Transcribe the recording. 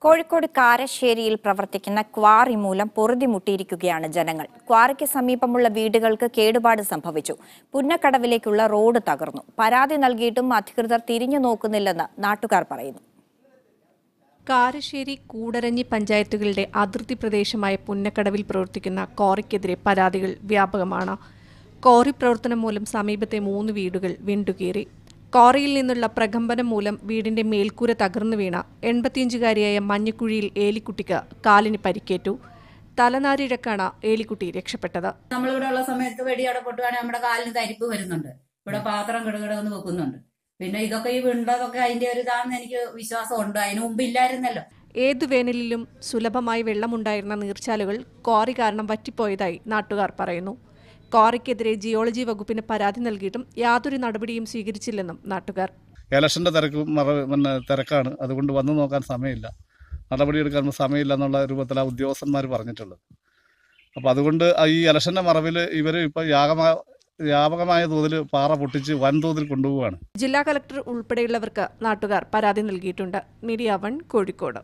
കോഴിക്കോട് കാരശ്ശേരിയിൽ പ്രവർത്തിക്കുന്ന ക്വാറി മൂലം പൊറുതിമുട്ടിയിരിക്കുകയാണ് ജനങ്ങൾ. ക്വാറിക്ക് സമീപമുള്ള വീടുകൾക്ക് കേടുപാട് സംഭവിച്ചു. പുന്നക്കടവിലേക്കുള്ള റോഡ് തകർന്നു. പരാതി നൽകിയിട്ടും അധികൃതർ തിരിഞ്ഞു നോക്കുന്നില്ലെന്ന് നാട്ടുകാർ പറയുന്നു. കാരശ്ശേരി, കൂടരഞ്ഞി പഞ്ചായത്തുകളുടെ അതിർത്തി പ്രദേശമായ പുന്നക്കടവിൽ പ്രവർത്തിക്കുന്ന ക്വാറിക്കെതിരെ പരാതികൾ വ്യാപകമാണ്. ക്വാറി പ്രവർത്തനം മൂലം സമീപത്തെ 3 വീടുകൾ വിണ്ടുകീറി. ക്വാറിയിൽ നിന്നുള്ള പ്രകമ്പനം മൂലം വീടിന്റെ മേൽക്കൂര തകർന്നു വീണ 85-കാരിയായ മഞ്ഞക്കുഴിയിൽ ഏലിക്കുട്ടിക്ക് കാലിന് പരിക്കേറ്റു. തലനാരിഴക്കാണ് ഏലിക്കുട്ടി രക്ഷപ്പെട്ടത്. നമ്മളിവിടെ ഉള്ള സമയത്ത് വെടിയവിടെ പൊട്ടുവാണെങ്കിൽ നമ്മുടെ കാലിന് തരിപ്പ് വരുന്നുണ്ട്. ഇവിടെ പാത്രം കിടകിടന്ന് വെക്കുന്നുണ്ട്. പിന്നെ ഇതൊക്കെ ഈ വിണ്ടതൊക്കെ അതിന്റെ ഒരു ഇതാണെന്ന് എനിക്ക് വിശ്വാസമുണ്ട്. അതിന് മുമ്പ് ഇല്ലായിരുന്നല്ലോ. ഏതു വേനലിലും സുലഭമായി വെള്ളമുണ്ടായിരുന്ന നീർച്ചാലുകൾ ക്വാറി കാരണം വറ്റിപ്പോയതായി നാട്ടുകാർ പറയുന്നു. ക്വാറിക്കെതിരെ ജിയോളജി വകുപ്പിന് പരാതി നൽകിയിട്ടും യാതൊരു നടപടിയും സ്വീകരിച്ചില്ലെന്നും നാട്ടുകാർ. ഇലക്ഷന്റെ തിരക്കാണ്, അതുകൊണ്ട് വന്നു നോക്കാൻ സമയമില്ല, നടപടിയെടുക്കാൻ സമയമില്ല എന്നുള്ള രൂപത്തിലാണ് ഉദ്യോഗസ്ഥന്മാർ പറഞ്ഞിട്ടുള്ളത്. അപ്പോൾ അതുകൊണ്ട് ഈ ഇലക്ഷന്റെ മറവിൽ ഇവർ ഇപ്പോൾ വ്യാപകമായ തോതിൽ പാറ പൊട്ടിച്ച് വൻതോതിൽ കൊണ്ടുപോവുകയാണ്. ജില്ലാ കളക്ടർ ഉൾപ്പെടെയുള്ളവർക്ക് നാട്ടുകാർ പരാതി നൽകിയിട്ടുണ്ട്. മീഡിയ 1 കോഴിക്കോട്.